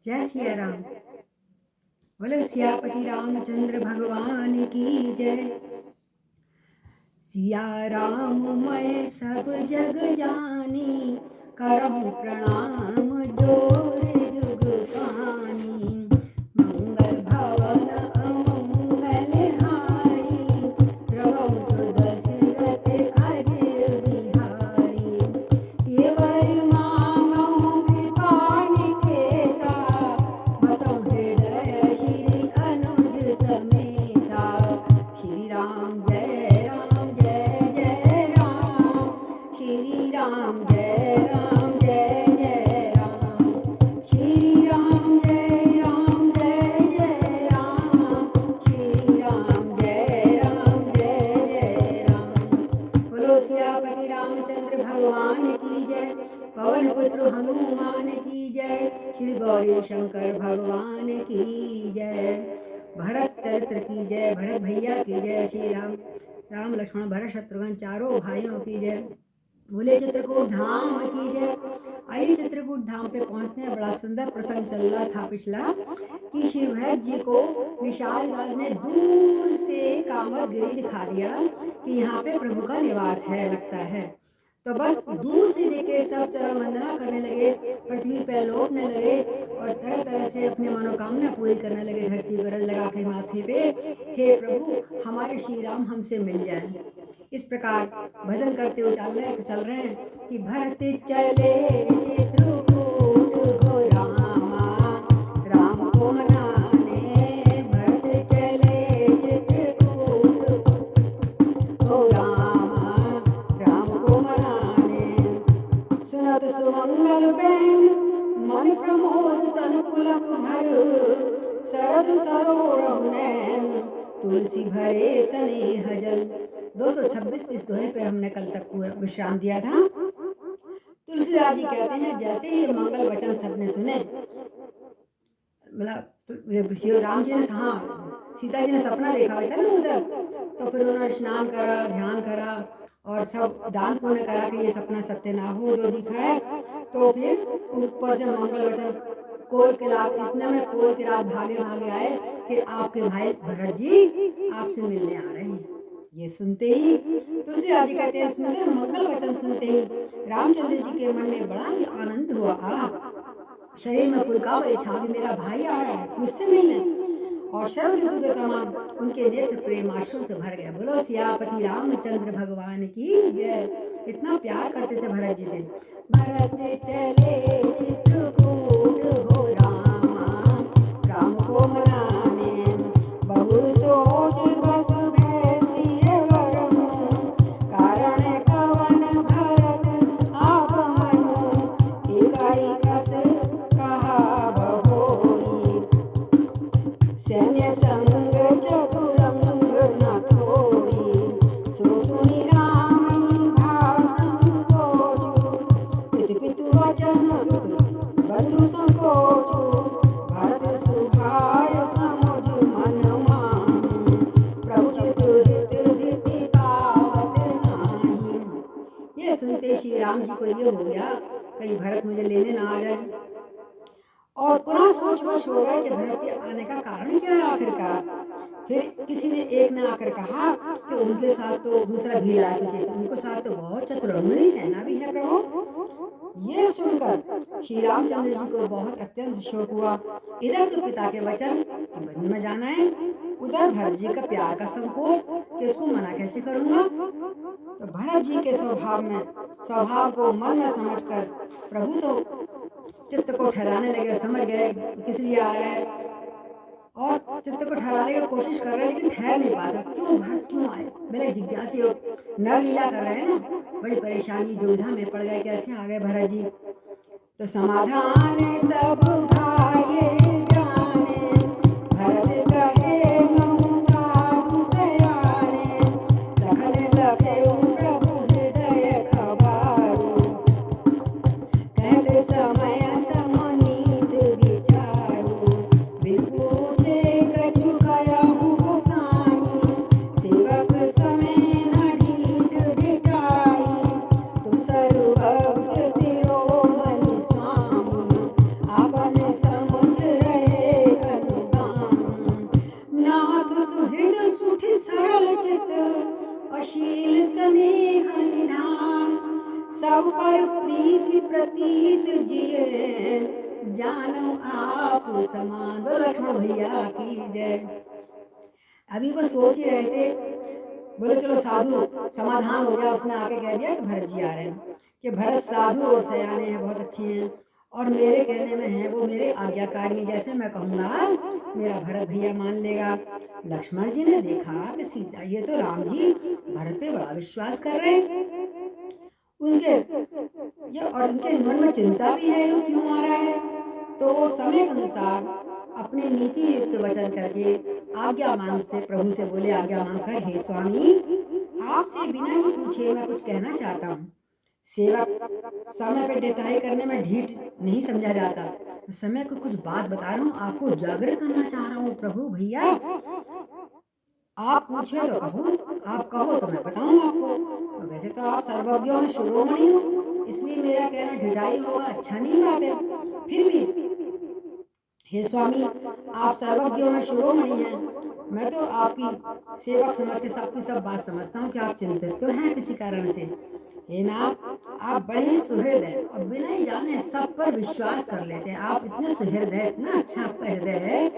जय सिया राम। बोलो सियापति रामचंद्र भगवान की जय। सिया राम मैं सब जग जानी, करहूँ प्रणाम जोर जुग पानी। मंगल भवन अमंगल हारी, द्रवहु सुदशरथ अजर बिहारी। ये वर मांगहु कृपा निकेता, बसहु हृदय श्री अनुज समेता। श्री राम जय राम जय जय राम, श्री राम जय राम जय जय राम, श्री राम जय राम जय जय राम, श्री राम जय राम जय जय राम। बोलो सियापति रामचंद्र भगवान की जय, पवन पुत्र हनुमान की जय, श्री गौरी शंकर भगवान की जय। भरत चरित्र की जय, भरत भैया की जय, श्री राम राम लक्ष्मण भरत शत्रुघ्न चारों भाइयों की जय। बोले चित्रकूट धाम की जय। आइए चित्रकूट धाम पे पहुंचते हैं। बड़ा सुंदर प्रसंग चल रहा था पिछला कि श्री भरत जी को निषाद राज ने दूर से कामदगिरी दिखा दिया कि यहाँ पे प्रभु का निवास है लगता है। तो बस दूर से देखे सब चरण वंदना करने लगे, पृथ्वी पे लौटने लगे और तरह तरह से अपनी मनोकामना पूरी करने लगे। धरती गरज लगा के माथे पे, हे प्रभु हमारे श्री राम हमसे मिल जाएं। इस प्रकार भजन करते हुए चल रहे हैं कि भरत चले चित्रकूट हो रामा, राम को मनाने। भरत चले चित्रकूट हो रामा, राम को मनाने। सुनत सुमंगल बैन मन प्रमोद तन पुलक भर, शरद सरोरहु नैन तुलसी भरे स्नेह जल। 226 इस दोहे पे हमने कल तक पूरा विश्राम दिया था। तुलसीदास जी कहते हैं जैसे ही मंगल वचन सबने सुने, मतलब श्री राम जी ने सीता जी ने सपना देखा हुआ था ना उधर, तो फिर उन्होंने स्नान करा, ध्यान करा और सब दान पुण्य करा कि ये सपना सत्य ना हो जो दिखा है। तो फिर ऊपर से मंगल वचन कोल के रात, इतने में कोल के रात भागे भागे आए कि आपके भाई भरत जी आपसे मिलने आ रहे हैं। ये सुनते ही तुलसीदास जी कहते हैं सुंदर मंगल वचन सुनते ही रामचंद्र जी के मन में बड़ा ही आनंद हुआ। शरीर में पुलकावली छा गई, मेरा भाई आ रहा है मुझसे मिलने। और शरद ऋतु के समान उनके नेत्र प्रेम आंसुओं से भर गया। बोलो सियापति रामचंद्र भगवान की जय। इतना प्यार करते थे भरत जी से। भरत चले चित्रकूट हो रामा, राम को मनाने। बहु सोच बस भय सिय वरम, कारण कवन भरत आगमनु। एकाई अस कहा बहोरी, सैन्य संग चतुरंग न थोरी। सो सुनि रामई भासंकोचु, पितु पितु वचन बंधु संकोचु। भरत सुभाय समुझ मन माहि, प्रभु चित हित धीति पावत नाही। ये सुनते श्री राम जी को ये हो गया कहीं भरत मुझे लेने ना आ जाए। और पुनः सोच वश हो गए कि भरत के आने का कारण क्या है आखिरकार। फिर किसी ने एक ने आकर कहा कि उनके साथ तो दूसरा भीड़ आया पीछे से, उनके साथ तो बहुत चतुरंगनी सेना भी है प्रभु। ये सुनकर श्री रामचंद्र जी को बहुत अत्यंत शोक हुआ। इधर तो पिता के वचन कि वन में जाना है, उधर भरत जी का प्यार का संकोच कि उसको मना कैसे करूंगा। तो भरत जी के स्वभाव को मन में समझकर प्रभु तो चित्त को ठहराने लगे, समझ गए किस लिए आ रहा है और चित्त को ठहराने की कोशिश कर रहे हैं, लेकिन ठहर नहीं पाता। क्यों भरत क्यों आए, मेरे जिज्ञासी हो, नर लीला कर रहे हैं ना। बड़ी परेशानी दुविधा में पड़ गए, कैसे आ गए भरत जी। तो समाधान तब भाये जाने, भरत कहे महु साधु सयाने। लखन लखे प्रभु हृदय खबारू, कहत समय समनीत विचारू। बिन पूछे कछु कहहु गोसाई, सेवक समय न ढीठ ढिठाई। तुम सर्वभक्त शिरोमणि स्वामी, आपन समुझ जीत जिए जानो आप समान। बोलो लक्ष्मण भैया की जय। अभी वो सोच ही रहे थे, बोले चलो साधु समाधान हो गया। उसने आके कह दिया कि भरत जी आ रहे हैं, कि भरत साधु और सयाने हैं, बहुत अच्छे हैं और मेरे कहने में हैं, वो मेरे आज्ञाकारी हैं, जैसे मैं कहूँगा मेरा भरत भैया मान लेगा। लक्ष्मण जी ने देखा कि सीता, ये तो राम जी भरत पे बड़ा विश्वास कर रहे हैं, उनके ये और उनके मन में चिंता भी है, वो क्यों आ रहा है। तो वो समय के अनुसार अपने नीति युक्त वचन करके आज्ञा मांग से प्रभु से बोले, आज्ञा मांग कर, हे स्वामी आपसे बिना ही पूछे मैं कुछ कहना चाहता हूँ। सेवक समय पे डेटाई करने में ढीठ नहीं समझा जाता, समय को कुछ बात बता रहा हूँ, आपको जागृत करना चाह रहा हूँ। प्रभु भैया आप पूछे तो कहो, आप कहो तो मैं बताऊँ आपको। तो वैसे तो आप सर्वज्ञों में शिरोमणि हो, इसलिए मेरा कहना ढिठाई होगा अच्छा नहीं बात है। फिर भी हे स्वामी आप सर्वज्ञों में शिरोमणि हैं, मैं तो आपकी सेवक समझ के सबकी सब बात समझता हूँ कि आप चिंतित तो हैं किसी कारण से। हे नाथ आप बड़े ही सुहृद हैं और बिना ही जाने सब पर विश्वास कर लेते हैं। आप इतने सुहृद हैं, इतना अच्छा आपका हृदय है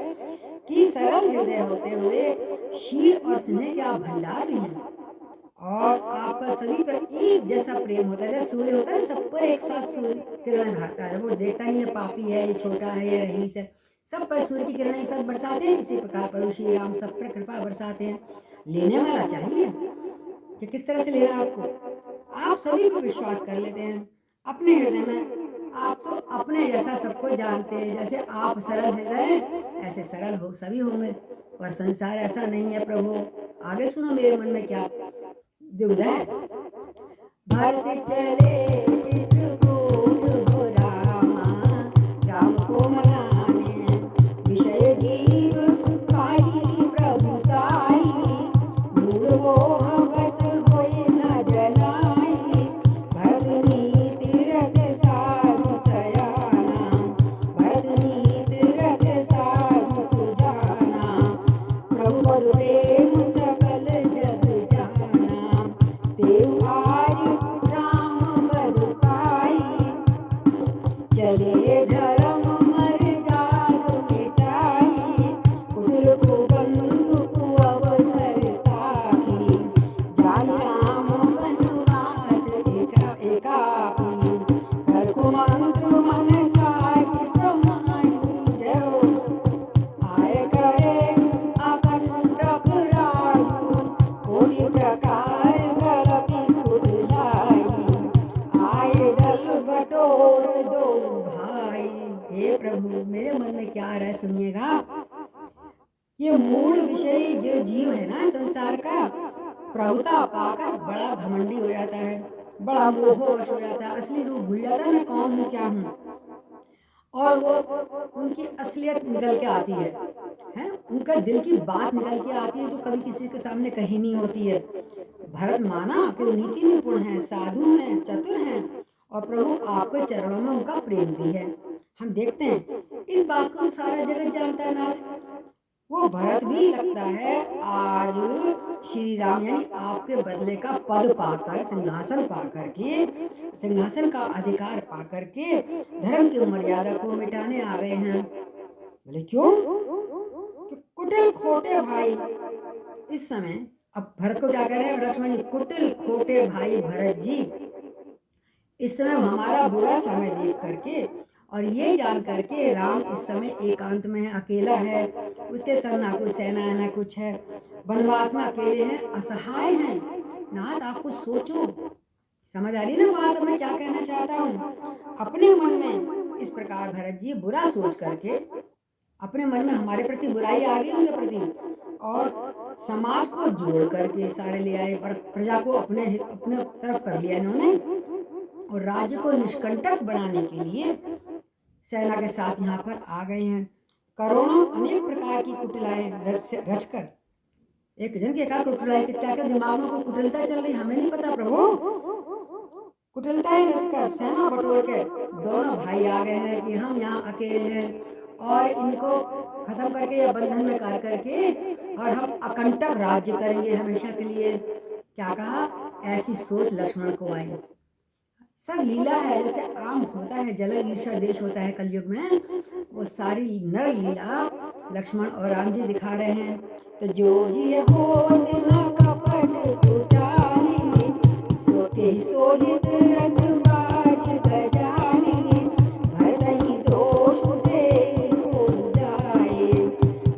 कि सरल हृदय होते हुए शील और स्नेह के आप भंडार भी हैं। और आपका सभी पर एक जैसा प्रेम होता है, जैसे सूर्य होता है सब पर एक साथ सूर्य किरण ढालता है, वो देखता नहीं है पापी है, ये छोटा है, ये रईस है, सब पर सूर्य की किरण एक साथ बरसाते हैं। इसी प्रकार प्रभु श्री राम सब पर कृपा बरसाते हैं। लेने वाला चाहिए कि किस तरह से लेना है उसको। आप सभी पर विश्वास कर लेते हैं अपने हृदय में, आप तो अपने जैसा सबको जानते हैं, जैसे आप सरल हृदय हैं ऐसे सरल हो सभी होंगे, पर संसार ऐसा नहीं है प्रभु। आगे सुनो मेरे मन में क्या दुविधा है। भरत चले चित्रकूट हो रामा, राम को मनाने विषय जीव पाई प्रभुताई, मूल मोह बस होए न जनाई, भरत नीति रट साधु सयाना, भरत नीति रट साधु सुजाना, प्रभु पद प्रेम सकल जग जाना, देव आज राम पद पाई, चले धर्म मर जाग मिटाई, कुटिल कुबंधु अवसर ताकी, जाहि राम वनवास एकाकी, कर कुमंत्र मन साज समाजु, जयो आय करे अकंटक राजू, कोटि प्रकार कलपि कुटिलाई, आए दल बटोर दो भाई। हे प्रभु मेरे मन में क्या आ रहा है सुनिएगा। ये मूल विषय जो जीव है ना संसार का, प्रभुता पाकर बड़ा घमंडी हो जाता है, बड़ा मोहवश हो जाता है, असली रूप भूल जाता है मैं कौन हूँ क्या हूँ, और वो उनकी असलियत निकल के आती है उनका दिल की बात निकल के आती है जो कभी किसी के सामने कही नहीं होती है। भरत माना कि वो नीति निपुण है, साधु हैं, चतुर हैं और प्रभु आपके चरणों में उनका प्रेम भी है। हम देखते हैं इस बात को सारा जगत जानता है नाथ। वो भरत भी लगता है आज श्री राम यानी आपके बदले का पद पाकर, सिंहासन पाकर के, सिंहासन का अधिकार पाकर के धर्म की मर्यादा को मिटाने आ गए हैं। बोले क्यों? कि कुटिल खोटे भाई इस समय, अब भरत को क्या कह रहे हैं लक्ष्मण जी, कुटिल खोटे भाई भरत जी इस समय हमारा बुरा समय देख करके और ये जान करके राम इस समय एकांत में है, अकेला है, उसके संग ना कोई सेना है ना कुछ है, वनवास में अकेले हैं, असहाय हैं। नाथ आप कुछ सोचो, समझ आ रही ना बात मैं क्या कहना चाहता हूँ। अपने मन में इस प्रकार भरत जी बुरा सोच करके, अपने मन में हमारे प्रति बुराई आ गई उनके प्रति, और समाज को जोड़ करके सारे ले आए और प्रजा को अपने अपने तरफ कर लिया इन्होंने, और राज्य को निष्कंटक बनाने के लिए सेना के साथ यहाँ पर आ गए हैं। करोड़ों अनेक प्रकार की कुटिलाएं रचकर, एक जन के क्या कुटिलाएं, क्या क्या दिमाग में कोई कुटिलता चल रही हमें नहीं पता प्रभु, कुटिलताएं रचकर सेना बटोर के दोनों भाई आ गए हैं कि हम यहाँ अकेले हैं और इनको खत्म करके या बंधन में कर करके और हम अकंटक राज्य करेंगे हमेशा के लिए। क्या कहा? ऐसी सोच लक्ष्मण को आई। सब लीला है। जैसे आम होता है, जलन ईर्ष्या देश होता है कलयुग में, वो सारी नर लीला लक्ष्मण और राम जी दिखा रहे हैं। तो जो जी होत न कपट कुचाली, सोते सोहित रथ बाज गजाली, भरतहि दोष देखो जाए,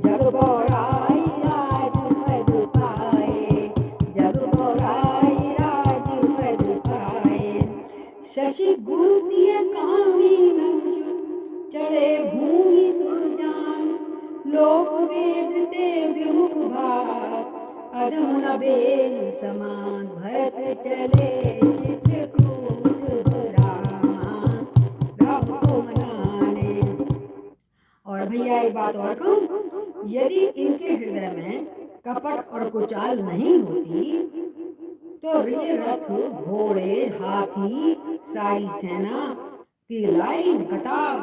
जग बौराई राजपद पाए, जग बौराई राजपद पाए। शशि गुरु दिय कामी नवजु, चढ़े भूमि सुरजान, लोक वेद ते विमुख भाग, अधम न बेल समान, भरत चले चित्रकूट रामा, राम को मनाने। और भैया एक बात और कहूं, यदि इनके हृदय में कपट और कुचाल नहीं होती तो ये रथ, घोड़े, हाथी, सारी सेना की लाइन कतार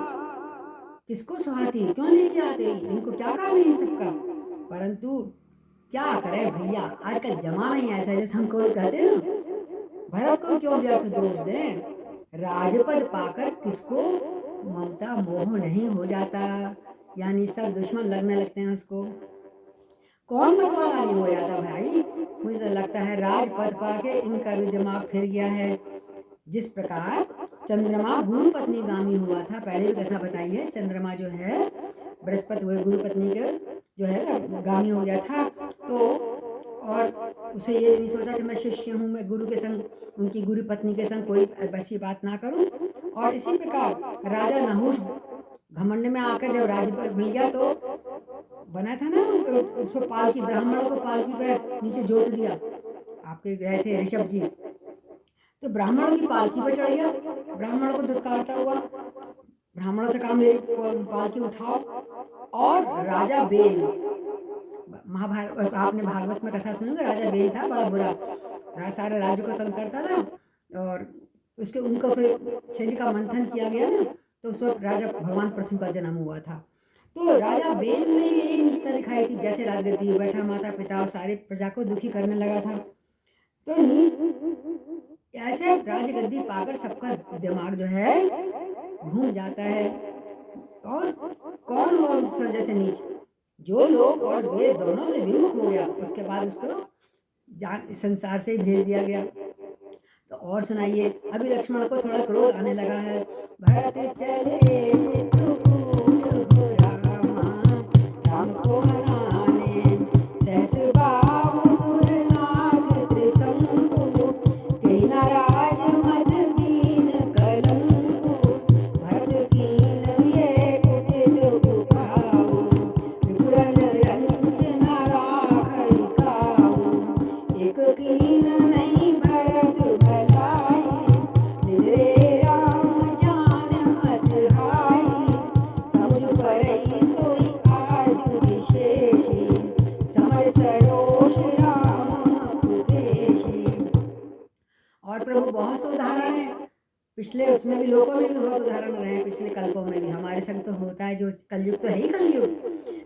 किसको सुहाती, क्यों लेके आते? इनको क्या काम है इन सबका? परंतु क्या करें भैया, आजकल जमाना ही ऐसा है। जैसे हम कोई कहते हैं ना, भरत को क्यों व्यर्थ दोष दें, राजपद पाकर किसको ममता मोह नहीं हो जाता, यानी सब दुश्मन लगने लगते हैं उसको। कौन मतवाला नहीं हो जाता भाई? मुझे लगता है राजपद पाके इनका भी दिमाग फिर गया है। जिस प्रकार चंद्रमा गुरु पत्नी गामी हुआ था, पहले भी कथा बताई है। चंद्रमा जो है बृहस्पति हुए गुरु पत्नी के जो है गामी हो गया था, तो और उसे ये नहीं सोचा कि मैं शिष्य हूँ, मैं गुरु के संग, उनकी गुरु पत्नी के संग कोई वैसी बात ना करूं। और इसी प्रकार राजा नहुष घमंड में आकर जब राज्य पर मिल गया तो बना था ना उसको पालकी, ब्राह्मणों को पालकी पे नीचे जोत दिया। आपके गए थे ऋषभ जी, तो ब्राह्मणों की पालकी पर चढ़ गया, ब्राह्मणों को दुत्कारता हुआ, ब्राह्मणों से कहा मेरी पालकी उठाओ। और राजा बेल, महाभारत आपने भागवत में कथा सुनी, राजा बेल था बड़ा बुरा, सारे राज्य को तंग करता था। और उसके उनको फिर शरीर का मंथन किया गया ना, तो उस वक्त राजा भगवान पृथ्वी का जन्म हुआ था। तो राजा बेल ने ये निष्ठा दिखाई थी, जैसे राजगद्दी बैठा माता पिता और सारे प्रजा को दुखी करने लगा था। तो ऐसे राजगद्दी पाकर सबका दिमाग जो है घूम जाता है। और कौन हुआ उस वजह से नीच? जो लोग और वे दोनों से विमुख हो गया, उसके बाद उसको जान संसार से ही भेज दिया गया। तो और सुनाइए, अभी लक्ष्मण को थोड़ा क्रोध आने लगा है। भरत चले चित्रकूट रामा, राम को मनाने, सहस बाहु सुरनाथ त्रिशंकु, कहि न राज मद दीन कलंकु, भरत कीन ये कुटिल उठाऊ, त्रिपुरन रंजना राखई काऊ, एक कीन नहीं भरत भलाई, निद्रे राम जान असहाई, समुझ परई सोई आज विशेषी, समर सरोष राम मुखेशी। और प्रभु बहुत से उदाहरण है, पिछले उसमें भी लोगों में भी बहुत उदाहरण रहे हैं, पिछले कल्पों में भी हमारे संग तो होता है। जो कलयुग तो है ही कलयुग।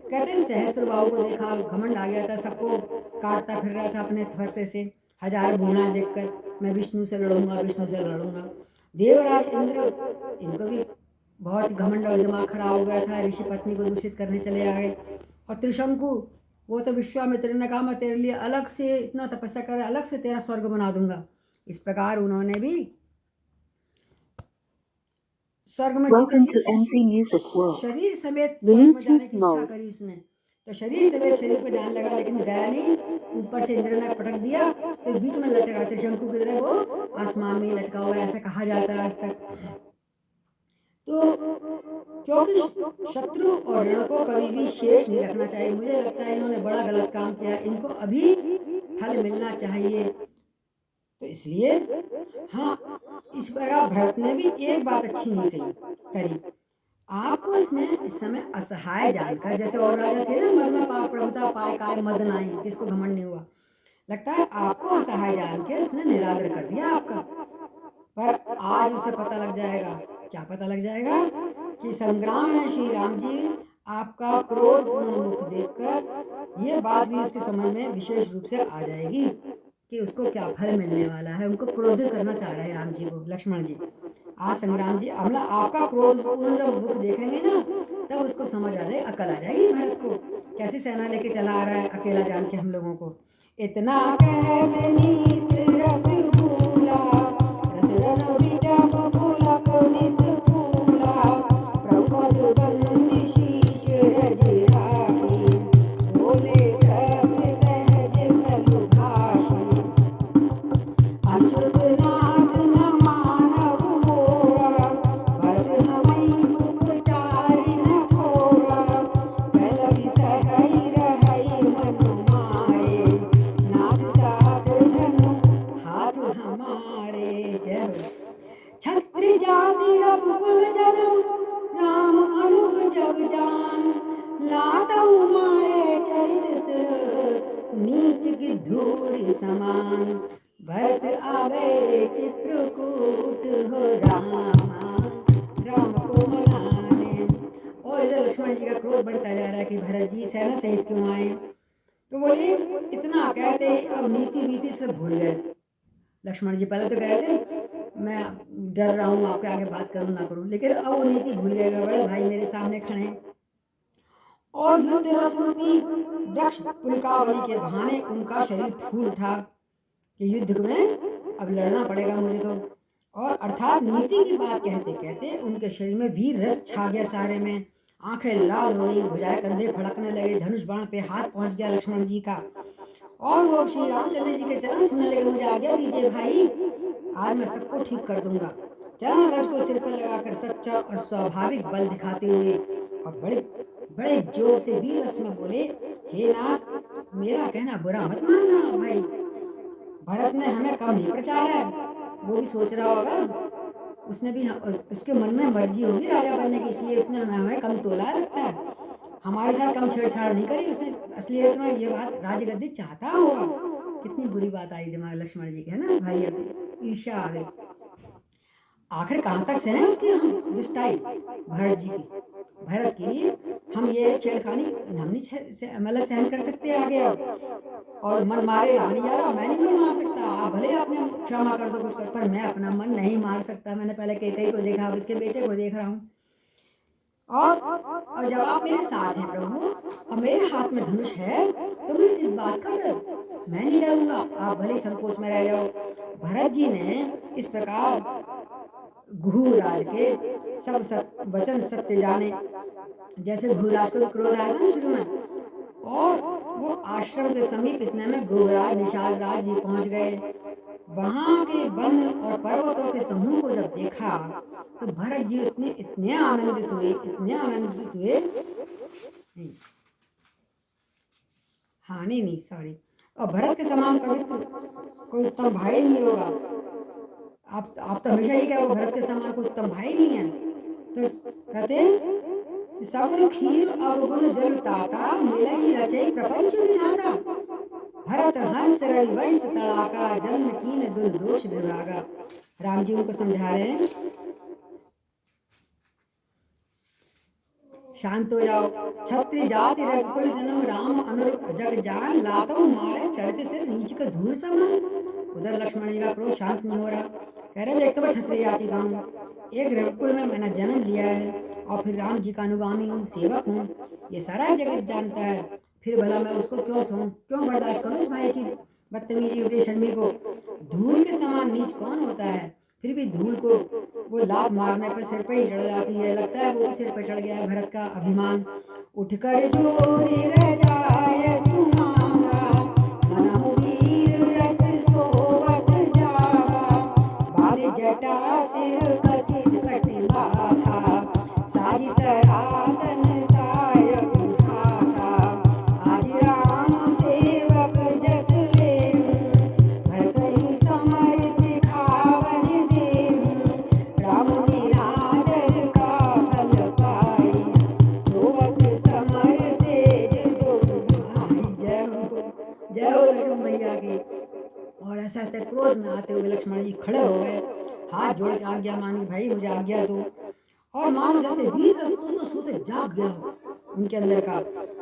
कहते हैं सहस्र बाहु को देखा, घमंड आ गया था, सबको काटता फिर रहा था अपने फरसे से, हजार भूना देखकर मैं विष्णु से लड़ूंगा, विष्णु से लड़ूंगा। देवराज इंद्र, इनको भी बहुत घमंड और दिमाग खराब हो गया था, ऋषि पत्नी को दूषित करने चले आए। और त्रिशंकु, वो तो विश्वामित्र ने कहा मैं तेरे लिए अलग से इतना तपस्या कर, अलग से तेरा स्वर्ग बना दूंगा। इस प्रकार उन्होंने भी स्वर्ग में शरीर समेत स्वर्ग में जाने की इच्छा करी उसने, तो शरीर समेत शरीर पर जाने लगा, लेकिन गया नहीं। ऊपर से इंद्र ने पटक दिया, तो बीच में लटका, त्रिशंकु की तरह वो आसमान में लटका हुआ, ऐसा कहा जाता है आज तक। तो क्योंकि शत्रु और ऋण को कभी भी शेष नहीं रखना चाहिए। मुझे लगता है इन्होंने बड़ा गलत काम किया, इनको अभी फल मिलना चाहिए। तो इसलिए हाँ, इस प्रकार भरत ने भी एक बात अच्छी नहीं करी। आपको इसने इस समय असहाय जानकर, जैसे और राजा थे ना, मद में प्रभुता पाए काय मद नाही, किसको घमंड नहीं हुआ, लगता है आपको असहाय जान के उसने निरादर कर दिया आपका। पर आज उसे पता लग जाएगा, क्या पता लग जाएगा? कि संग्राम में श्री राम जी आपका क्रोधपूर्ण मुख देखकर ये बात भी उसके समझ में विशेष रूप से आ जाएगी। कि उसको क्या फल मिलने वाला है। उनको क्रोधित करना चाह रहे हैं राम जी को, लक्ष्मण जी। आज संग्राम जी मतलब आपका क्रोधपूर्ण जब मुख देखेंगे ना, तब उसको समझ आ जाए, अकल आ जाएगी भरत को, कैसी सेना लेके चला आ रहा है अकेला जान के हम लोगों को। इतना कहत नीत रस भूला, रसरन बिटप पुलक निस फूला, प्रपद बंदी शीश रजराही, बोले सत्य सहज कलु भाषी, अच्युत नाथ न मानव मोरा, भरत हमै उपचारि न थोरा, कलहि सहै रहै मनु मारे, नाथ साथ धनु हाथ हमारे। जय हो। छत्र जाति रघुकुल जनम, राम अनुज जग जान, लातहु मारे चरित सिर, नीच गिद्धूरि समान, भरत आ गए चित्रकूट हो रामा, राम को मनाने। और इधर लक्ष्मण जी का क्रोध बढ़ता जा रहा है कि भरत जी सेना सहित क्यों आए। तो बोले इतना कहते अब नीति वीति सब भूल गए। लक्ष्मण जी पहले तो गए थे मैं डर रहा हूँ आपके आगे बात करूँ ना करूँ, लेकिन अब वो नीति भूल गए। बड़े भाई मेरे सामने खड़े हैं और युद्ध रस रूपी वृक्ष पुलकावली के बहाने उनका शरीर फूल उठा कि युद्ध में अब लड़ना पड़ेगा मुझे तो। और अर्थात नीति की बात कहते कहते उनके शरीर में वीर रस छा गया सारे में, आंखें लाल हो गई, भुजाएं कंधे फड़कने लगे, धनुष बाण पे हाथ पहुंच गया लक्ष्मण जी का। और वो श्री रामचंद्र जी के चरण छूने लगे, मुझे आज्ञा दीजिए भाई, आज मैं सबको ठीक कर दूंगा। चरण रज को सिर पर लगाकर सच्चा और स्वाभाविक बल दिखाते हुए और बड़े बड़े जोर से वीर रस में बोले, हे नाथ मेरा कहना बुरा मत मानना भाई, भरत ने हमें कम नहीं प्रचारा है। वो भी सोच रहा होगा, उसने भी उसके मन में मर्जी होगी राजा बनने की, इसलिए उसने हमें कम तोला लगता है, हमारे साथ कम छेड़छाड़ नहीं करी उसने, असलियत में ये बात राजगद्दी चाहता होगा। कितनी बुरी बात आई दिमाग लक्ष्मण जी के, है ना भाई, ईर्ष्या आ गई। आखिर कहाँ तक सहे उसकी हम दुष्टाई भरत जी की, भरत की हम ये छेड़खानी हम नहीं मतलब सहन कर सकते आगे। और मन मारे रानी यारा, मैं नहीं मन मार सकता, आप भले आपने क्षमा कर दो कुछ कर, पर मैं अपना मन नहीं मार सकता। मैंने पहले कैकेयी को देखा, अब इसके बेटे को देख रहा हूँ। और जब आप मेरे साथ हैं प्रभु और मेरे हाथ में धनुष है, तो मुझे किस बात का डर, मैं नहीं डरूंगा, आप भले संकोच में रह जाओ। भरत जी ने इस प्रकार घूराज के सब वचन सत्य जाने, जैसे घूराज को क्रोध आया था शुरू में, और वो आश्रम के समीप इतने में घूराज निषाद राज जी पहुंच गए। वहां के वन और पर्वतों के समूह को जब देखा तो भरत जी इतने आनंदित हुए, इतने आनंदित हुए, नहीं सॉरी, और भरत के समान पवित्र कोई उत्तम भाई नहीं होगा। आप तो हमेशा ही क्या वो भरत के समान कोई उत्तम भाई नहीं है। तो कहते सगुन खीर अवगुण जल ताता, मिलहि रचै प्रपंच विधाता, भरत हंस रविवंश तड़ाका, जन्म कीन दुल दोष विभागा। राम जी उनको समझा रहे हैं, शांत हो जाओ। छत्री जाति रघुकुल जन्म, राम अनुरूप जग जान, लातों मारे चढ़ते सिर नीच का धूल समान। उधर लक्ष्मण जी का क्रोध शांत नहीं हो रहा, कह रहे एक तो मैं क्षत्रिय जाति का हूँ, एक रघुकुल में मैंने जन्म लिया है, और फिर राम जी का अनुगामी हूँ, सेवक हूँ, ये सारा जगत जानता है, फिर भला मैं उसको क्यों सहूँ, क्यों बर्दाश्त करूँ इस भाई की बदतमीजी, बेशर्मी को। धूल के समान नीच कौन होता है, फिर भी धूल को वो लात मारने पर सिर पे ही चढ़ जाती है। लगता है वो भी सिर पे चढ़ गया है भरत का अभिमान। उठकर जोरी रह जाए सुनागा, मनहु वीर रस सोवत जागा, बांधे जटा सिर कसित कटिबा था, साजी सरासन सायक उठाता, आज राम सेवक जस लेहूं, भरत ही समर सिखावन देहूं, राम निरादर का फल पाई, सोवत समर सेज दो भाई। जय हो लक्ष्मण भैया की। और ऐसा तक क्रोध में आते हुए लक्ष्मण जी खड़े हो गए, हाथ जोड़ के आज्ञा मांगी, भाई मुझे आज्ञा दो। और मानो जैसे वीर सोते सोते जाग गया हो उनके अंदर का,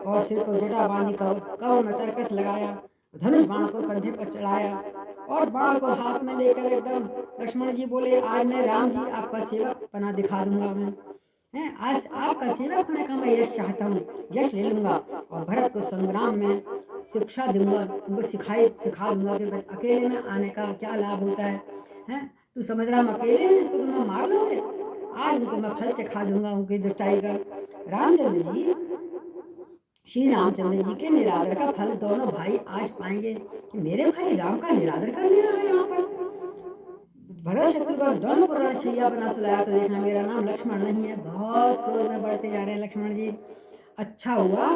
और सिर को जटा बांधी कव में तरकस लगाया, धनुष बाण को कंधे पर चढ़ाया और बाण को हाथ में लेकर एकदम लक्ष्मण जी बोले, आज मैं राम जी आपका सेवक बना दिखा दूंगा। मैं हैं, आज आपका सेवक होने का मैं यश चाहता हूँ, यश ले लूंगा और भरत को संग्राम में शिक्षा दूंगा, उनको सिखा दूंगा कि अकेले में आने का क्या लाभ होता है। हैं, तू समझ रहा हम अकेले हैं तो तुम्हें मार लोगे, आज उनको मैं फल चखा दूंगा उनकी दुष्टाई का। रामचंद्र जी, श्री रामचंद्र जी के निरादर का फल दोनों भाई आज पाएंगे कि मेरे भाई राम का निरादर करने आ गए यहाँ पर। भरत शत्रुघ्न दोनों को रणछैया बना सुलाया तो देखना मेरा नाम लक्ष्मण नहीं है। बहुत क्रोध में बढ़ते जा रहे हैं लक्ष्मण जी। अच्छा हुआ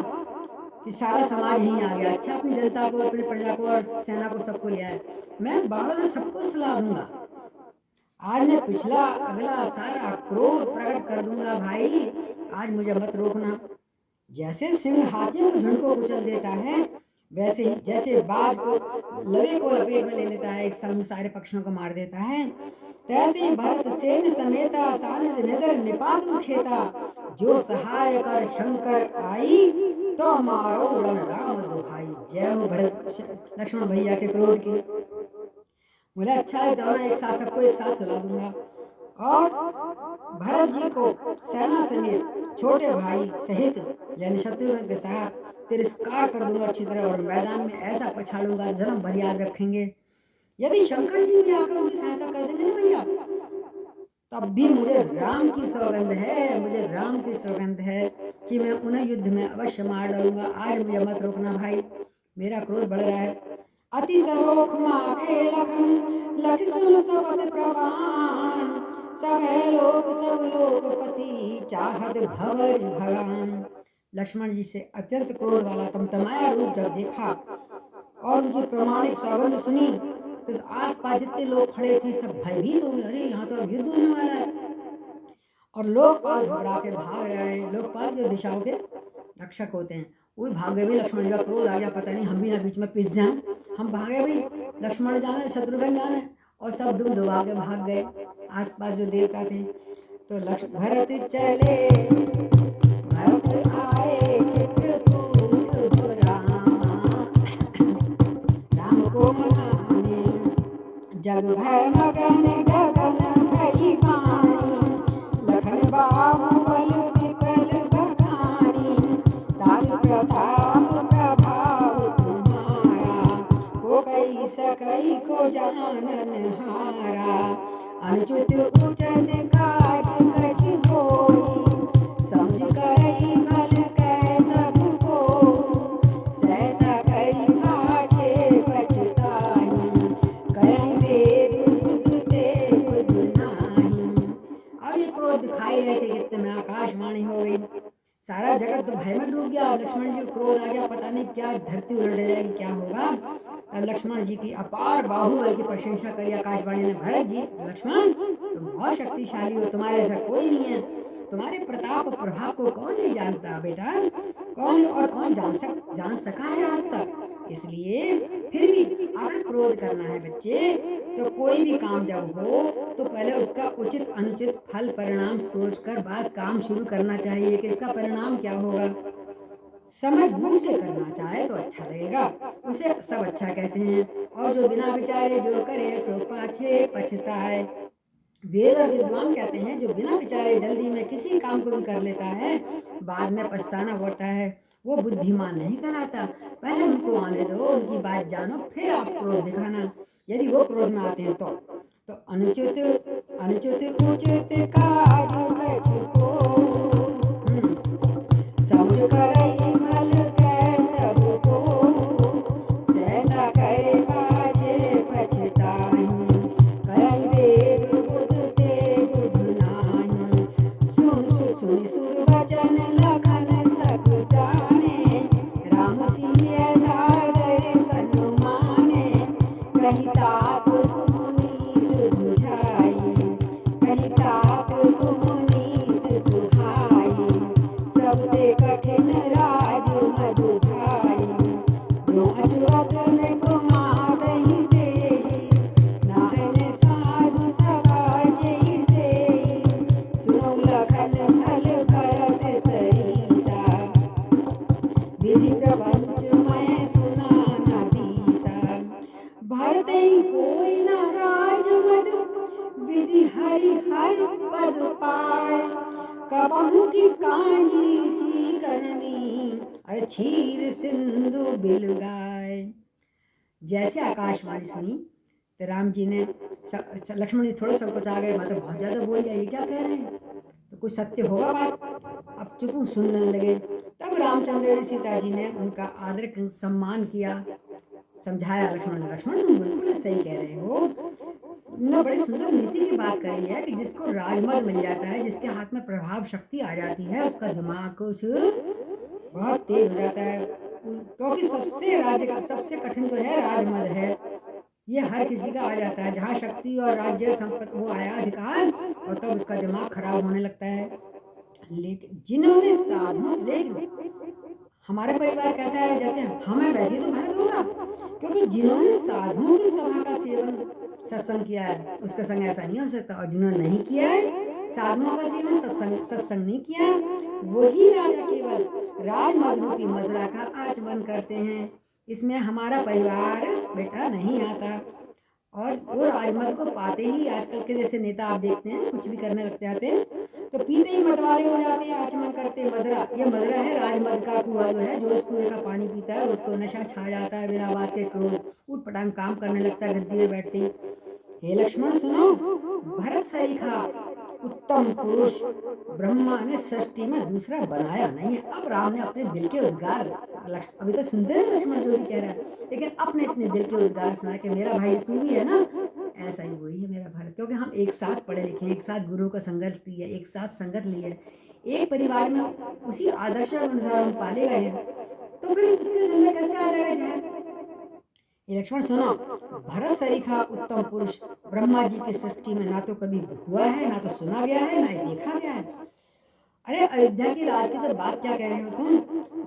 कि सारा समाज यहीं आ गया, अच्छा अपनी जनता को, अपनी प्रजा को और सेना को सबको ले आए। मैं बाणों से सबको सुला दूंगा, आज मैं पिछला अगला सारा क्रोध प्रकट कर दूंगा भाई, आज मुझे मत रोकना। जैसे सिंह हाथियों के झुंड को कुचल देता है, वैसे ही जैसे बाज को लवे को लपेट में ले लेता है, एक संग सारे पक्षियों को मार देता है, तैसे ही भरत सेन समेता सानुज निदर निपात खेता, जो सहाय कर शंकर आई तो मारो रण राम दुहाई। जय हो भरत लक्ष्मण भैया के क्रोध की। बोले अच्छा है, दोनों एक साथ सबको एक साथ सुला दूंगा और भरत जी को सेना समेत छोटे भाई सहित यानी शत्रुघ्न के साथ तिरस्कार कर दूंगा अच्छी तरह और मैदान में ऐसा पछाड़ूंगा जन्म भर याद रखेंगे। यदि शंकर जी भी आकर उनकी सहायता कर देंगे ना भैया, तब भी मुझे राम की सौगंध है, मुझे राम की सौगंध है कि मैं उन्हें युद्ध में अवश्य मार डालूंगा। आज मुझे मत रोकना भाई, मेरा क्रोध बढ़ रहा है। अति सरोख माखे लखन लख सुन सबत प्रवान, सब लोक पति चाहत भवर भगवान। लक्ष्मण जी से अत्यंत क्रोध वाला तमतमाया रूप जब देखा और उनकी प्रमाणिक सौगंध सुनी तो आसपास जितने लोग खड़े थे सब भयभीत हो गए, अरे यहाँ तो अब युद्ध होने वाला है। और लोकपाल घबरा के भाग रहे हैं। लोकपाल जो दिशाओं के रक्षक होते हैं वो भागे भी। लक्ष्मण जी का क्रोध आ गया, पता नहीं हम भी ना बीच में पिस जाएं, हम भागे भी, लक्ष्मण जाने शत्रुघ्न जाने, और सब दुम दुबा के भाग गए आसपास जो देवता थे। तो भरत चले भरत आए चित्रकूट राम को मनाने, जग भय मगन गगन भई पानी, लखन बाहुबल विकल बखानी, तारु प्रताप प्रभाव तुम्हारा, को कई सकई को जानन हारा, अनुचित उचत काज कछ होई, समझ करई भल कै सब को, सहसा करी पाछे पछताई, करई वेद बुध ते बुध नाही। अब ये क्रोध दिखाई रहे थे कितने में आकाशवाणी हो गई, सारा जगत तो भय में डूब गया। लक्ष्मण जी को क्रोध आ गया, पता नहीं क्या धरती उलट जाएगी, क्या होगा। तब लक्ष्मण जी की अपार बाहुबल की प्रशंसा करी आकाशवाणी ने, भरत जी लक्ष्मण तुम बहुत शक्तिशाली हो, तुम्हारे ऐसा कोई नहीं है, तुम्हारे प्रताप और प्रभाव को कौन नहीं जानता बेटा, कौन और कौन जान सका है आज तक। इसलिए फिर भी अगर क्रोध करना है बच्चे तो कोई भी काम जब हो तो पहले उसका उचित अनुचित फल परिणाम सोचकर बाद काम शुरू करना चाहिए कि इसका परिणाम क्या होगा। समझ बूझ के करना चाहे तो अच्छा लगेगा, उसे सब अच्छा कहते हैं। और जो बिना विचारे जो करे सो पाछे पछताए। वेद और विद्वान कहते हैं जो बिना विचारे जल्दी में किसी काम को भी कर लेता है बाद में पछताना होता है, वो बुद्धिमान नहीं कहलाता। पहले उनको आने दो, उनकी बात जानो, फिर आप क्रोध दिखाना। यदि वो क्रोध में आते हैं तो अनुचित अनुचित उचित काज कछ को, समझ करई भल कै सब को, सहसा करे पाछे पछताई, करई वेद बुध ते बुध नाही। सुन सुर वचन लखन सक जाने, राम सिय सादर सन्माने, कही तात तुम नीत बुझाई, कही तात तुम नीत सुहाई, सबते कठिन राज मधु भाई, जो अचरत निपुमादहि देहि, नाहन साधु सभा जैसे, सुनो लखन भल भरत सरीसा, विधि प्रपंच मैं सुना न कबहू की कांजी सी करनी, अरे क्षीर सिंधु बिल गाय। जैसे आकाशवाणी सुनी तो राम जी ने लक्ष्मण जी थोड़ा संकोचा गए, मैं तो बहुत ज्यादा बोल गया, ये क्या कह रहे हैं, तो कुछ सत्य होगा बात। अब चुप सुनने लगे। तब रामचंद्र ने सीता जी ने उनका आदर सम्मान किया, समझाया लक्ष्मण तुम बिल्कुल सही कह रहे हो। तुमने बड़ी सुंदर नीति की बात कही है कि जिसको राजमद मिल जाता है, जिसके हाथ में प्रभाव शक्ति आ जाती है, उसका दिमाग कुछ बहुत तेज हो जाता है, क्योंकि सबसे राज्य का सबसे कठिन जो है राजमद है, ये हर किसी का आ जाता है। जहाँ शक्ति और राज्य संपत्ति वो आया अधिकार, और तब उसका दिमाग खराब होने लगता है। लेकिन जिन्होंने साधु, लेकिन हमारा परिवार कैसा है, जैसे हमें वैसे ही तो भारत होगा, क्योंकि जिन्होंने साधुओं की सभा का सेवन सत्संग किया है उसका संग ऐसा नहीं हो सकता, और जिन्होंने नहीं किया है साधुओं का सेवन सत्संग नहीं किया है, वही राजा केवल राजमद रूपी मदिरा का आचमन करते हैं। इसमें हमारा परिवार बेटा नहीं आता। और वो राजमद को पाते ही आजकल के जैसे नेता आप देखते हैं कुछ भी करने लग जाते हैं, तो पीते ही मतवाले हो जाते हैं, आचमन करते हैं। मदिरा, ये मदिरा है राजमद का कुआं जो है, जो इस कुएं का पानी पीता है उसको नशा छा जाता है, बिना बात के क्रोध उठ पटांग काम करने लगता है गद्दी में बैठते ही। हे लक्ष्मण सुनो, भरत सरीखा उत्तम पुरुष ब्रह्मा ने सृष्टि में दूसरा बनाया नहीं है। अब राम ने अपने दिल के उद्गार, अभी तो सुनते हैं लक्ष्मण जो भी कह रहा है, लेकिन अपने अपने दिल के उद्गार सुना कि मेरा भाई तू भी है ना, ऐसा ही वही है मेरा भारत। क्योंकि हम एक साथ पढ़े लिखे हैं, एक साथ गुरु का संगत लिया, एक साथ संगत लिया, एक परिवार में उसी आदर्श अनुसार हम पाले गए हैं, तो फिर उसके अंदर कैसे आ जाएगा जहर। ये लक्ष्मण सुनो, भरत सरीखा उत्तम पुरुष ब्रह्मा जी की सृष्टि में ना तो कभी हुआ है, ना तो सुना गया है, ना ही देखा गया है। अरे अयोध्या की राज की तो बात क्या कह रहे हो तुम,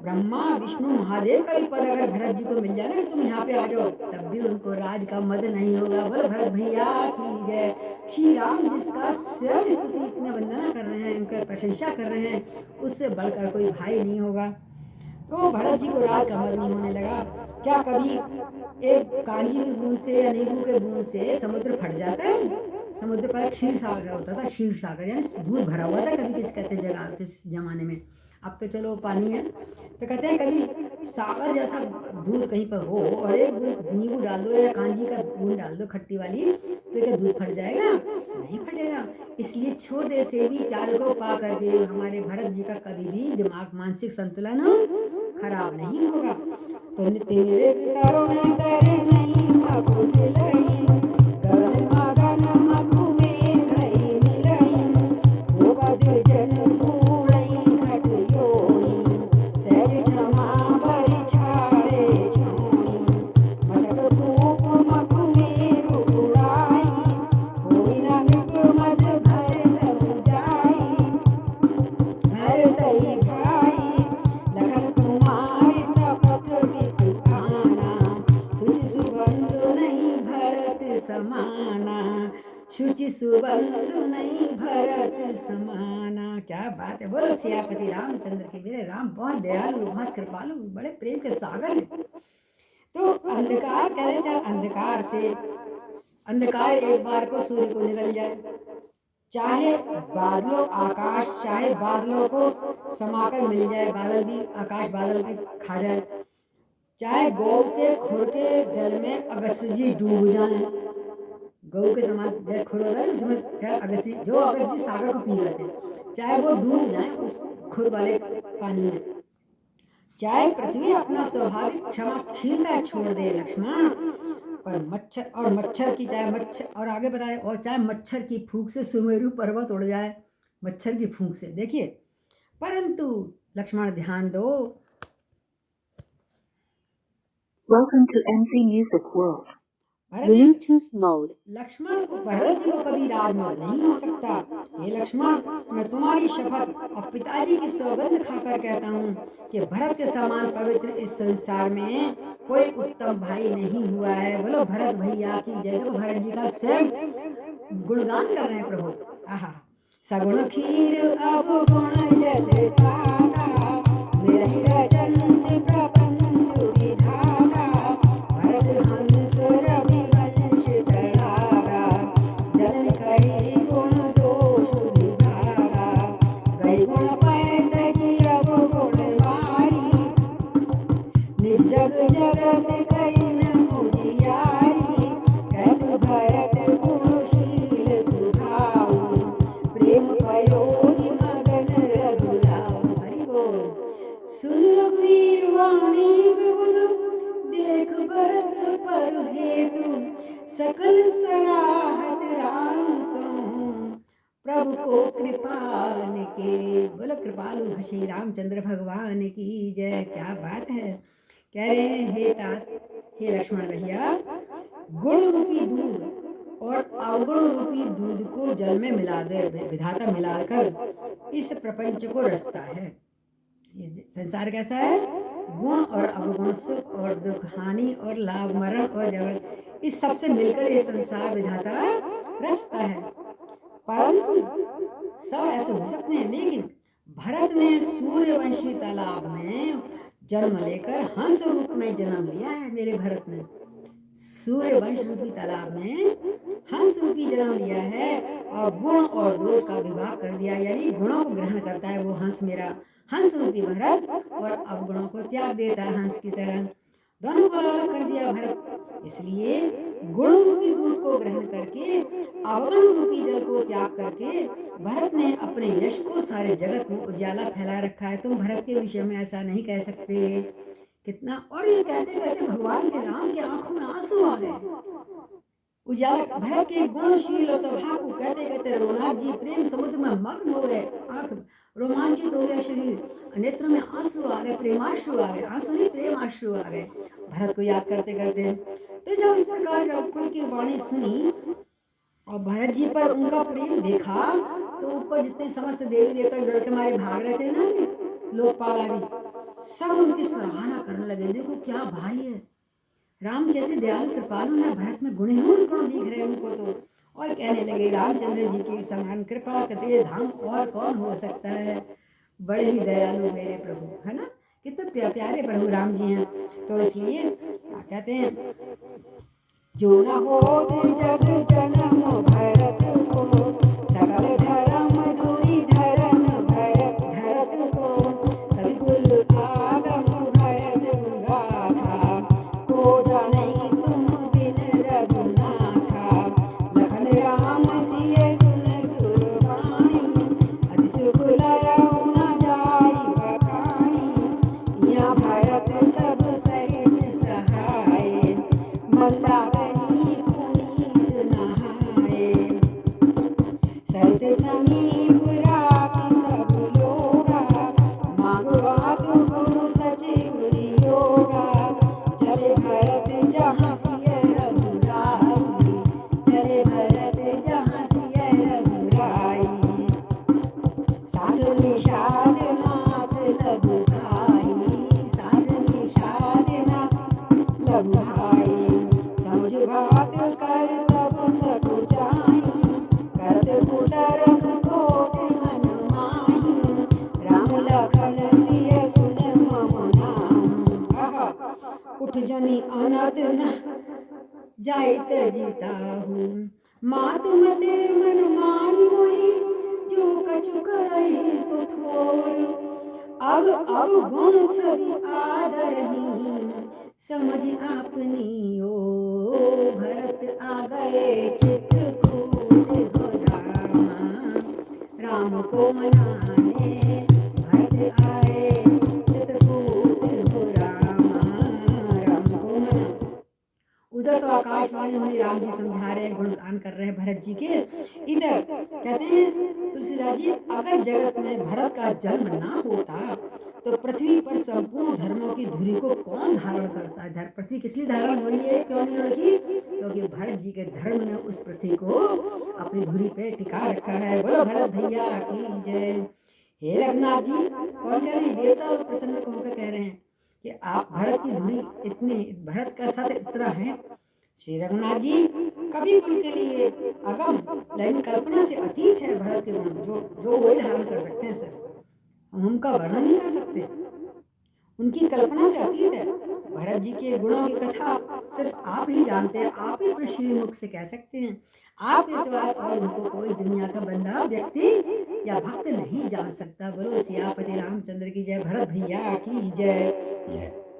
ब्रह्मा विष्णु महादेव का भी पद अगर भरत जी को मिल जाए ना, तुम यहाँ पे आ जाओ, तब भी उनको राज का मद नहीं होगा। बोलो भरत भैया की जय। श्री राम जिसका स्वयं स्तुति इतने वंदना कर रहे हैं, उनका प्रशंसा कर रहे हैं, उससे बढ़कर कोई भाई नहीं होगा। तो भरत जी को राज का मद नहीं होने लगा। क्या कभी एक कांजी की बूंद से या नींबू के बूंद से समुद्र फट जाता है? समुद्र पर क्षीर सागर होता था, क्षीर सागर यानी दूध भरा हुआ था कभी, किस कहते हैं जगह किस जमाने में, अब तो चलो पानी है, तो कहते हैं कभी सागर जैसा दूध कहीं पर हो और एक बूंद नींबू डाल दो या कांजी का बूंद डाल दो खट्टी वाली, तो क्या दूध फट जाएगा? नहीं फटेगा। इसलिए छोटे से भी प्यार को पा करके हमारे भरत जी का कभी भी दिमाग मानसिक संतुलन खराब नहीं होगा। तो नित्य मेरे पितरों में करे नहीं मगु मिलई, गगन मगन मगु में गई मिलई, भूपद जन भूलई घट योनी, सहज क्षमा बरि छाड़े छोनी, मसक फूक मगु में रुड़ाई, होई न नृप मद भरत जाई, भरतई भाई लखन कुमार सपथ बिटुआना, शुचि सुबंधु नहीं भरत समाना, शुचि सुबंधु नहीं भरत समाना। क्या बात है, बोलो सियापति रामचंद्र के। मेरे राम बहुत दयालु, बहुत कृपालु, बड़े प्रेम के सागर है। तो अंधकार कह रहे, चाहे अंधकार से अंधकार एक बार को सूर्य को निकल जाए, चाहे बादलों आकाश, चाहे बादलों को समाकर मिल जाए, बादल भी आकाश बादल भी खा जाए, चाहे गौ के खुर के जल में अगस्त्य जी डूब जाए, गौ के समान जय खुर होता है उसमें, चाहे अगस्त्य जो अगस्त्य जी सागर को पी रहे थे, चाहे वो डूब जाए उस खुर वाले पानी में, चाहे पृथ्वी अपना स्वाभाविक क्षमाशीलता छोड़ दे लक्ष्मण, पर मच्छर की, चाहे मच्छर, और आगे बताए, और चाहे मच्छर की फूंक से सुमेरु पर्वत उड़ जाए, मच्छर की फूंक से, देखिए। परंतु लक्ष्मण ध्यान दो, Welcome to MC Music World. Bluetooth mode. Lakshman को, भरत जी को कभी राजमद नहीं हो सकता। ये लक्ष्मण, मैं तुम्हारी शपथ और पिताजी की सौगंध खाकर कहता हूँ कि भरत के समान पवित्र इस संसार में कोई उत्तम भाई नहीं हुआ है। बोलो भरत भैया की जय। देखो भरत जी का स्वयं गुणगान कर रहे हैं प्रभु। आहा, सगुण खीर अब गुण जल तारा, मेरी रचन प्रपंच विधाता, भरत हंस रवि वंश तड़ागा, जनन करी गुण दोष विभागा, गई सकल सराहत राम सो, प्रभु को कृपान के। बोलो कृपालु श्री रामचंद्र भगवान की जय। क्या बात है। कह रहे हैं हे तात, हे लक्ष्मण भैया, गुण रूपी दूध और अवगुण रूपी दूध को जल में मिला दे, विधाता मिलाकर इस प्रपंच को रचता है। ये संसार कैसा है? गुण और अवगुण, सुख और दुख, हानि और लाभ, मरण और जवन, इस सबसे मिलकर ये संसार विधाता रचता है। परंतु सब ऐसे हो सकते हैं, लेकिन भरत ने सूर्यवंशी तालाब में जन्म लेकर हंस रूप में जन्म लिया है। मेरे भरत ने सूर्यवंश रूपी तालाब में हंस रूपी जन्म लिया है और गुण और दोष का विभाग कर दिया, यानी गुणों को ग्रहण करता है वो हंस, मेरा हंस रूपी भरत, और अवगुणों को त्याग देता है हंस की तरह। दोनों को अलग कर दिया भरत। इसलिए गुण रूपी दूध को ग्रहण करके अवगुण रूपी जल को त्याग करके भरत ने अपने यश को सारे जगत में उजाला फैला रखा है। तुम भरत के विषय में ऐसा नहीं कह सकते। कितना, और ये कहते कहते भगवान के राम के आंखों में आंसू आ गए। उजाला भरत के गुणशील और स्वभाव को कहते कहते रघुनाथ जी प्रेम समुद्र में मग्न हो गए। आंख रोमांचित हो गया, शरीर, नेत्र में आंसू आ गए, प्रेमाश्रु आ गए, आंसू नहीं प्रेमाश्रु आ गए भरत को याद करते करते। तो जब इस प्रकार रघुकुल की वाणी सुनी और भरत जी पर उनका प्रेम देखा, तो ऊपर जितने समस्त देवी देवता डर के मारे भाग रहे थे ना, लोकपाल आदि, सब उनकी सराहना करने लगे। देखो क्या भाई है, राम कैसे दयालु कृपालु है, भरत में गुण दिख रहे हैं उनको तो। और कहने लगे रामचंद्र जी की समान कृपा कते धाम और कौन हो सकता है, बड़े ही दयालु मेरे प्रभु, है ना। कितने प्यारे प्रभु राम जी हैं। तो इसलिए क्या कहते हैं, जो न हो जग जन्म भरत को, सकल धर्म धुरी धरन भरत धरत को, कवि कुल आगम भरत गाथा, को जाने तुम बिन रघुनाथा, लखन राम सिय सुन सुरबानी, अति सुख लयऊ न जाई बखानी, या भरत सब सहित सहाय, मंदाकिनी पुनीत नहाए, सहित समीप राखी सब लोगा, मांगवात गुरु सचिव योगा, चले भरत जहाँ सिय रघुराई, चले भरत जहाँ सिय रघुराई, साधु निषाद नाथ लघु भाई, साधु निषाद नाथ लघु भाई, समझ बात कर तब सकुचाई, करत कुतरक कोट मन माही, राम लखन सिय सुन मम नाम, उठ जनि अनद न जाइत जीताहू, मातु मते मन मानी मोहि, जो कछु करई सो थोर, अब गुण छवि आदरही, समझ आपनी ओ, भरत आ गए चित्रकूट हो रामा, राम को मनाने भरत आए चित्रकूट हो रामा, राम को मना। उधर तो आकाशवाणी में राम जी समझा रहे हैं, गुणगान कर रहे हैं भरत जी के। इधर कहते हैं तुलसीदास जी, अगर जगत में भरत का जन्म ना होता तो पृथ्वी पर संपूर्ण धर्मों की धुरी को कौन धारण करता है। पृथ्वी किस लिए धारण हो रही है, क्यों नहीं हो रही? क्योंकि भरत जी के धर्म ने उस पृथ्वी को अपनी धुरी पे टिका रखा है। बोलो भरत भैया की जय। हे रघुनाथ जी, कौन कह रहे हैं? देवता और प्रसन्न होकर कह रहे हैं कि आप भरत की धुरी इतनी, भरत का सत इतना है। श्री रघुनाथ जी कभी कुल के लिए अगम, लेकिन कल्पना से अतीत है भरत के गुण, जो वही धारण कर सकते हैं सर, हम उनका वर्णन नहीं कर सकते, उनकी कल्पना से अतीत है। भरत जी के गुणों की कथा सिर्फ आप ही जानते हैं, आप ही श्री मुख से कह सकते हैं। आपके सिवाय और उनको कोई दुनिया का बंदा, व्यक्ति या भक्त नहीं जान सकता। बोलो सियापति रामचंद्र की जय, भरत भैया की जय।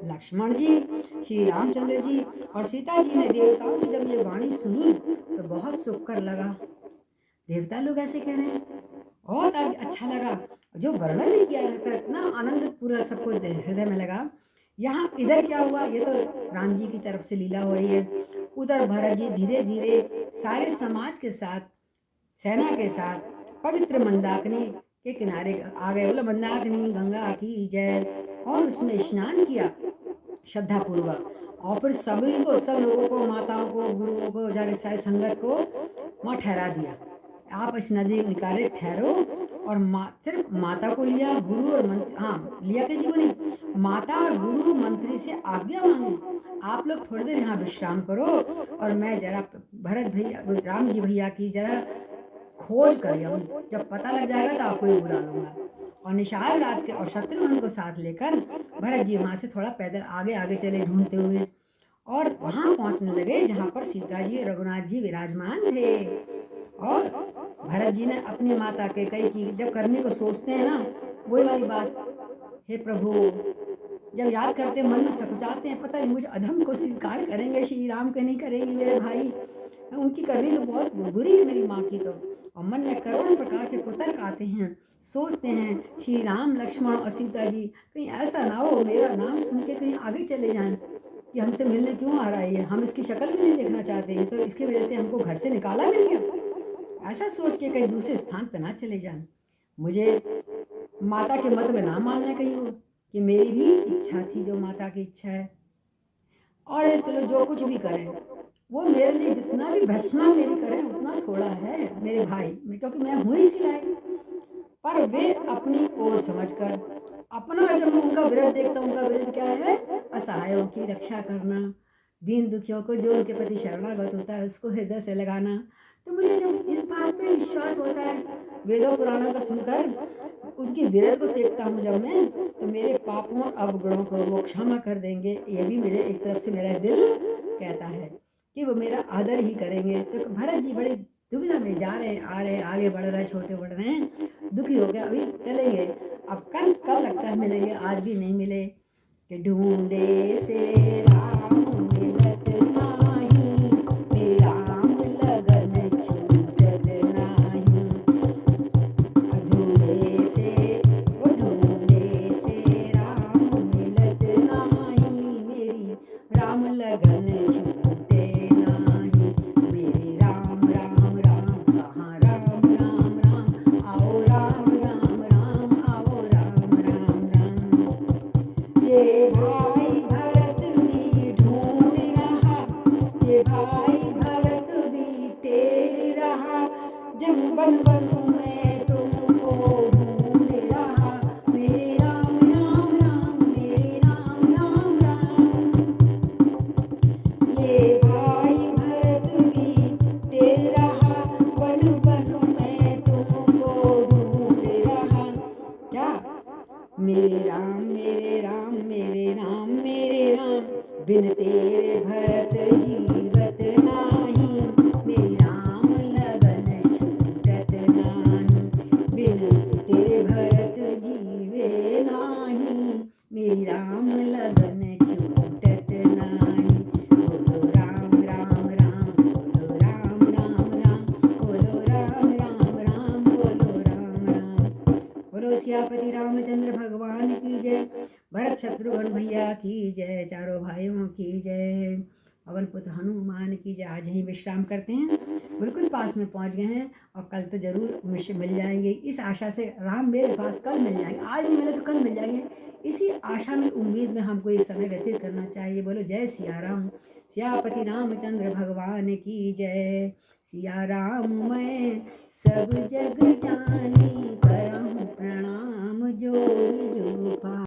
लक्ष्मण जी, श्री रामचंद्र जी और सीता जी ने देवताओं की जब ये वाणी सुनी तो बहुत सुख कर लगा। देवता लोग ऐसे कह रहे हैं, बहुत अच्छा लगा, जो वर्णन नहीं किया जाता, इतना आनंद पूरा सबको हृदय में लगा। यहाँ इधर क्या हुआ, ये तो राम जी की तरफ से लीला हो रही है। उधर भरत जी धीरे धीरे सारे समाज के साथ, सेना के साथ पवित्र मंदाकिनी के किनारे आ गए। बोला मंदाकिनी गंगा की जय। और उसमें स्नान किया श्रद्धा पूर्वक, और फिर सभी को, सब लोगों को, माताओं को, गुरुओं को, जाके सारी संगत को वहाँ ठहरा दिया। आप इस नदी के किनारे ठहरो। और सिर्फ माता को लिया, गुरु और मंत्री, हाँ लिया किसी को नहीं, माता और गुरु मंत्री से आज्ञा मांगी, आप लोग थोड़ी देर यहाँ विश्राम करो और मैं जरा भरत भैया, राम जी भैया की जरा खोज कर आऊं। जब पता लग जाएगा तो आपको ही बुला लूंगा। और निषाद राज के और शत्रुघ्न को साथ लेकर भरत जी वहां से थोड़ा पैदल आगे आगे चले ढूंढते हुए, और वहां पहुंचने लगे जहां पर सीता जी रघुनाथ जी विराजमान थे। और भरत जी ने अपनी माता के कई की जब करने को सोचते हैं ना, वही वाली बात, हे प्रभु, जब याद करते मन में सकुचाते हैं, पता नहीं मुझे अधम को स्वीकार करेंगे श्री राम के नहीं करेंगे मेरे भाई, उनकी करनी तो बहुत बुरी है मेरी माँ की तो। और मन में करोड़ प्रकार के कुतर्क आते हैं, सोचते हैं श्री राम लक्ष्मण और सीता जी कहीं ऐसा ना हो मेरा नाम सुन के कहीं आगे चले जाएं कि हमसे मिलने क्यों आ रहा है, हम इसकी शक्ल भी नहीं देखना चाहते हैं, तो इसकी वजह से हमको घर से निकाला मिल गया, ऐसा सोच के कहीं दूसरे स्थान पर ना चले जाएं। मुझे माता के मत में ना मानना कहीं हो कि मेरी भी इच्छा थी जो माता की इच्छा है, और चलो जो कुछ भी करें वो मेरे लिए जितना भी भर्त्सना मेरी करें उतना थोड़ा है मेरे भाई, क्योंकि मैं हूँ इसी लायक। पर वे अपनी ओर समझकर अपना, जब मैं उनका विरोध देखता हूँ, उनका विरोध क्या है, असहायों की रक्षा करना, दीन दुखियों को जो उनके प्रति शरणागत होता है उसको हृदय से लगाना। तो मुझे जब इस बात पे विश्वास होता है, वेदों पुराणों का सुनकर उनकी विरत को सीखता हूँ जब मैं, तो मेरे पापों और अवगुणों को वो क्षमा कर देंगे, ये भी मेरे एक तरफ से मेरा दिल कहता है कि वो मेरा आदर ही करेंगे। तो भरत जी बड़े दुविधा में जा रहे हैं, आ रहे हैं, आगे बढ़ रहे हैं, छोटे बढ़ रहे हैं, दुखी हो गया, अभी चलेंगे, अब कल कल लगता है मिलेंगे, आज भी नहीं मिले। कि ढूंढे से राम मिलत नाही, मेरे राम लगन छूटत नाही। ढूंढे से राम मिलत नाही, मेरी राम लगन छूटे नाही। मेरे राम राम राम कहाँ राम राम राम, आओ राम राम राम, आओ राम राम राम। ये भाई भरत भी ढूंढ रहा, ये भाई भरत भी टेर रहा, जब बन बनूं मैं तुमको ढूंढ रहा, मेरे राम राम राम, मेरे राम राम राम। ये भाई भरत भी टेर रहा, बन बनूं मैं तुमको ढूंढ रहा। क्या, मेरे राम मेरे राम मेरे राम मेरे राम, बिन तेरे भरत जीवत नाही, मेरी राम लगन छूटत नाही, बिन तेरे भरत जीवे नाही, मेरी राम लगन छूटत नाही। बोलो राम राम राम, बोलो राम राम राम, बोलो राम राम राम, बोलो राम राम। बोलो सियापति रामचंद्र भगवान की जय, भरत शत्रुघ्न भैया की जय, चारों भाइयों की जय, पवन पुत्र हनुमान की जय। आज ही विश्राम करते हैं, बिल्कुल पास में पहुंच गए हैं, और कल तो जरूर मिल जाएंगे, इस आशा से राम मेरे पास कल मिल जाएंगे, आज नहीं मिले तो कल मिल जाएंगे, इसी आशा में उम्मीद में हमको ये समय व्यतीत करना चाहिए। बोलो जय सिया राम, सियापति रामचंद्र भगवान की जय। सिया राम मैं सब जग जानी, करहूँ प्रणाम जोर जो पा।